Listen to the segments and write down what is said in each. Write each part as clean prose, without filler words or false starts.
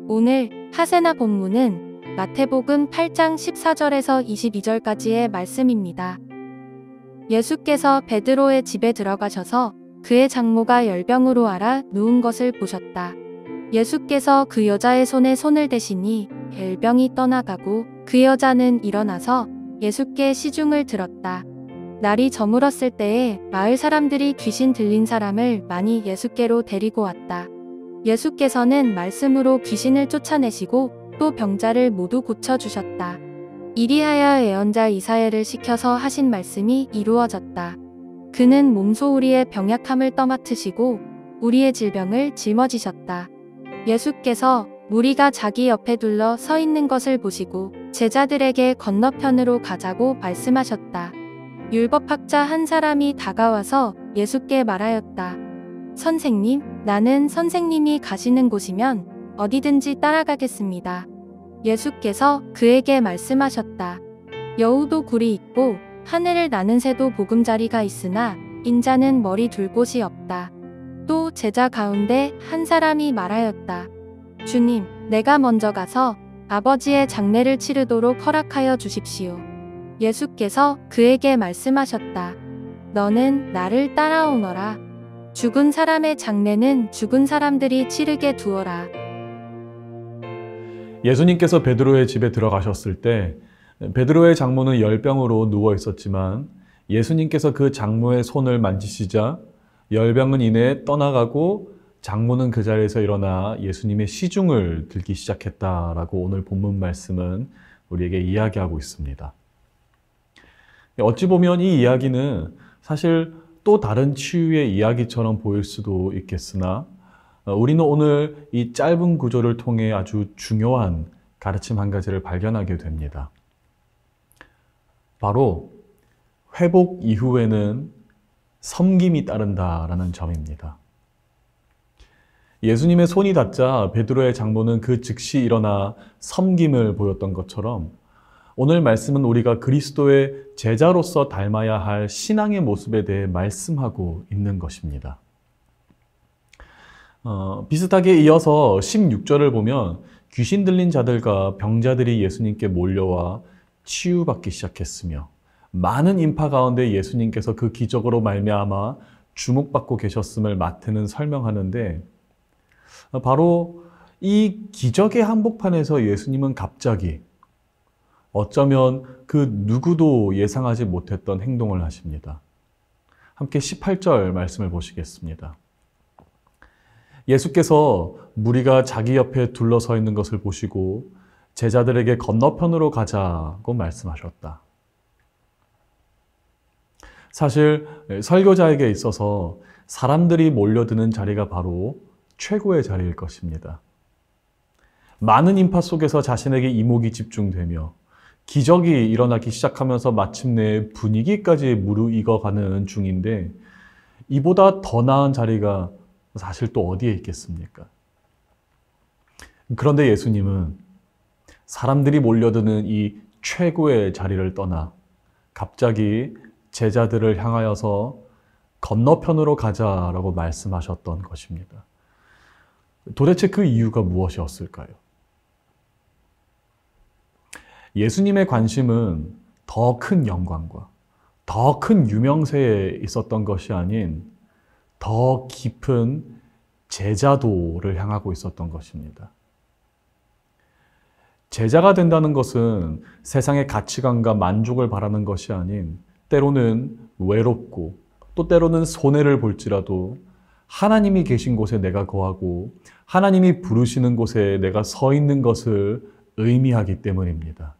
오늘 하세나 본문은 마태복음 8장 14절에서 22절까지의 말씀입니다. 예수께서 베드로의 집에 들어가셔서 그의 장모가 열병으로 앓아 누운 것을 보셨다. 예수께서 그 여자의 손에 손을 대시니 열병이 떠나가고 그 여자는 일어나서 예수께 시중을 들었다. 날이 저물었을 때에 마을 사람들이 귀신 들린 사람을 많이 예수께로 데리고 왔다. 예수께서는 말씀으로 귀신을 쫓아내시고 또 병자를 모두 고쳐주셨다. 이리하여 예언자 이사야를 시켜서 하신 말씀이 이루어졌다. 그는 몸소 우리의 병약함을 떠맡으시고 우리의 질병을 짊어지셨다. 예수께서 무리가 자기 옆에 둘러 서 있는 것을 보시고 제자들에게 건너편으로 가자고 말씀하셨다. 율법학자 한 사람이 다가와서 예수께 말하였다. 선생님, 나는 선생님이 가시는 곳이면 어디든지 따라가겠습니다. 예수께서 그에게 말씀하셨다. 여우도 굴이 있고 하늘을 나는 새도 보금자리가 있으나 인자는 머리 둘 곳이 없다. 또 제자 가운데 한 사람이 말하였다. 주님, 내가 먼저 가서 아버지의 장례를 치르도록 허락하여 주십시오. 예수께서 그에게 말씀하셨다. 너는 나를 따라오너라. 죽은 사람의 장례는 죽은 사람들이 치르게 두어라. 예수님께서 베드로의 집에 들어가셨을 때 베드로의 장모는 열병으로 누워 있었지만 예수님께서 그 장모의 손을 만지시자 열병은 이내 떠나가고 장모는 그 자리에서 일어나 예수님의 시중을 들기 시작했다라고 오늘 본문 말씀은 우리에게 이야기하고 있습니다. 어찌 보면 이 이야기는 사실 또 다른 치유의 이야기처럼 보일 수도 있겠으나 우리는 오늘 이 짧은 구조를 통해 아주 중요한 가르침 한 가지를 발견하게 됩니다. 바로 회복 이후에는 섬김이 따른다라는 점입니다. 예수님의 손이 닿자 베드로의 장모는 그 즉시 일어나 섬김을 보였던 것처럼 오늘 말씀은 우리가 그리스도의 제자로서 닮아야 할 신앙의 모습에 대해 말씀하고 있는 것입니다. 비슷하게 이어서 16절을 보면 귀신 들린 자들과 병자들이 예수님께 몰려와 치유받기 시작했으며 많은 인파 가운데 예수님께서 그 기적으로 말미암아 주목받고 계셨음을 마태는 설명하는데 바로 이 기적의 한복판에서 예수님은 갑자기 어쩌면 그 누구도 예상하지 못했던 행동을 하십니다. 함께 18절 말씀을 보시겠습니다. 예수께서 무리가 자기 옆에 둘러서 있는 것을 보시고 제자들에게 건너편으로 가자고 말씀하셨다. 사실 설교자에게 있어서 사람들이 몰려드는 자리가 바로 최고의 자리일 것입니다. 많은 인파 속에서 자신에게 이목이 집중되며 기적이 일어나기 시작하면서 마침내 분위기까지 무르익어가는 중인데 이보다 더 나은 자리가 사실 또 어디에 있겠습니까? 그런데 예수님은 사람들이 몰려드는 이 최고의 자리를 떠나 갑자기 제자들을 향하여서 건너편으로 가자라고 말씀하셨던 것입니다. 도대체 그 이유가 무엇이었을까요? 예수님의 관심은 더 큰 영광과 더 큰 유명세에 있었던 것이 아닌 더 깊은 제자도를 향하고 있었던 것입니다. 제자가 된다는 것은 세상의 가치관과 만족을 바라는 것이 아닌 때로는 외롭고 또 때로는 손해를 볼지라도 하나님이 계신 곳에 내가 거하고 하나님이 부르시는 곳에 내가 서 있는 것을 의미하기 때문입니다.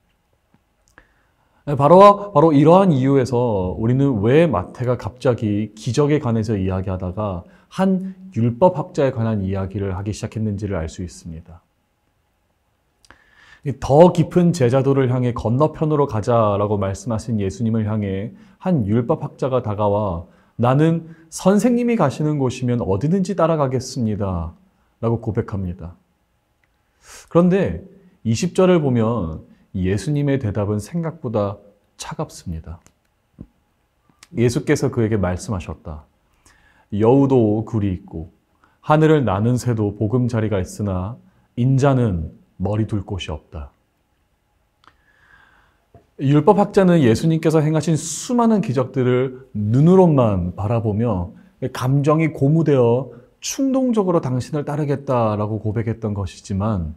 바로 이러한 이유에서 우리는 왜 마태가 갑자기 기적에 관해서 이야기하다가 한 율법학자에 관한 이야기를 하기 시작했는지를 알 수 있습니다. 더 깊은 제자도를 향해 건너편으로 가자라고 말씀하신 예수님을 향해 한 율법학자가 다가와 나는 선생님이 가시는 곳이면 어디든지 따라가겠습니다 라고 고백합니다. 그런데 20절을 보면 예수님의 대답은 생각보다 차갑습니다. 예수께서 그에게 말씀하셨다. 여우도 굴이 있고 하늘을 나는 새도 보금자리가 있으나 인자는 머리 둘 곳이 없다. 율법학자는 예수님께서 행하신 수많은 기적들을 눈으로만 바라보며 감정이 고무되어 충동적으로 당신을 따르겠다라고 고백했던 것이지만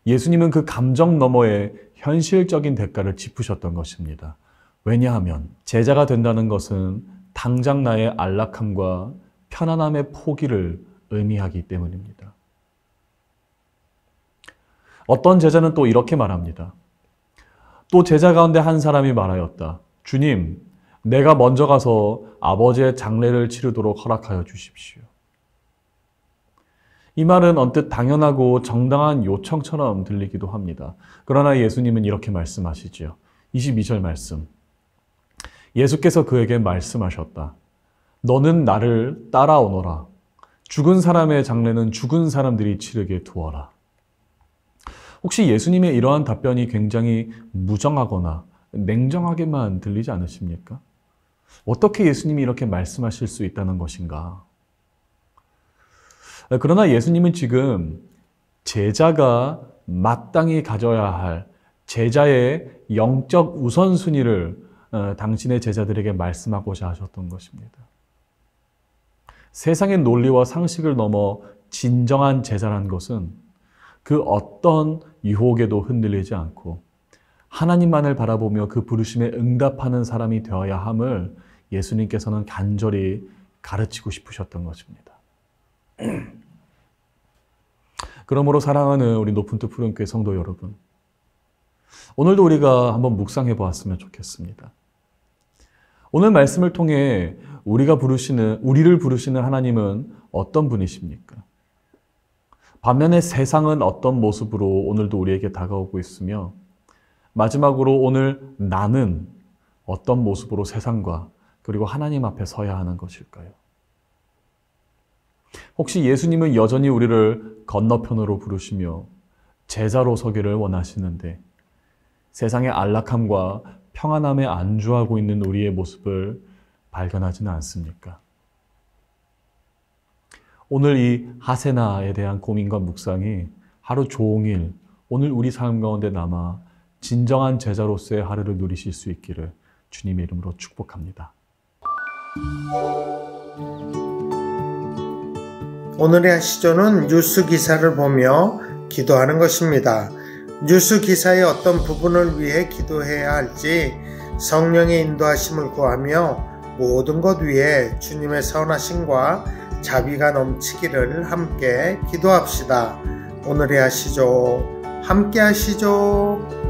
예수님은 그 감정 너머에 현실적인 대가를 짚으셨던 것입니다. 왜냐하면 제자가 된다는 것은 당장 나의 안락함과 편안함의 포기를 의미하기 때문입니다. 어떤 제자는 또 이렇게 말합니다. 또 제자 가운데 한 사람이 말하였다. 주님, 내가 먼저 가서 아버지의 장례를 치르도록 허락하여 주십시오. 이 말은 언뜻 당연하고 정당한 요청처럼 들리기도 합니다. 그러나 예수님은 이렇게 말씀하시지요. 22절 말씀. 예수께서 그에게 말씀하셨다. 너는 나를 따라오너라. 죽은 사람의 장례는 죽은 사람들이 치르게 두어라. 혹시 예수님의 이러한 답변이 굉장히 무정하거나 냉정하게만 들리지 않으십니까? 어떻게 예수님이 이렇게 말씀하실 수 있다는 것인가? 그러나 예수님은 지금 제자가 마땅히 가져야 할 제자의 영적 우선순위를 당신의 제자들에게 말씀하고자 하셨던 것입니다. 세상의 논리와 상식을 넘어 진정한 제자란 것은 그 어떤 유혹에도 흔들리지 않고 하나님만을 바라보며 그 부르심에 응답하는 사람이 되어야 함을 예수님께서는 간절히 가르치고 싶으셨던 것입니다. 그러므로 사랑하는 우리 높은뜻 푸른교회 성도 여러분, 오늘도 우리가 한번 묵상해 보았으면 좋겠습니다. 오늘 말씀을 통해 우리를 부르시는 하나님은 어떤 분이십니까? 반면에 세상은 어떤 모습으로 오늘도 우리에게 다가오고 있으며 마지막으로 오늘 나는 어떤 모습으로 세상과 그리고 하나님 앞에 서야 하는 것일까요? 혹시 예수님은 여전히 우리를 건너편으로 부르시며 제자로 서기를 원하시는데 세상의 안락함과 평안함에 안주하고 있는 우리의 모습을 발견하지는 않습니까? 오늘 이 하세나에 대한 고민과 묵상이 하루 종일 오늘 우리 삶 가운데 남아 진정한 제자로서의 하루를 누리실 수 있기를 주님의 이름으로 축복합니다. 오늘의 하시조는 뉴스 기사를 보며 기도하는 것입니다. 뉴스 기사의 어떤 부분을 위해 기도해야 할지 성령의 인도하심을 구하며 모든 것 위에 주님의 선하심과 자비가 넘치기를 함께 기도합시다. 오늘의 하시조 함께 하시죠.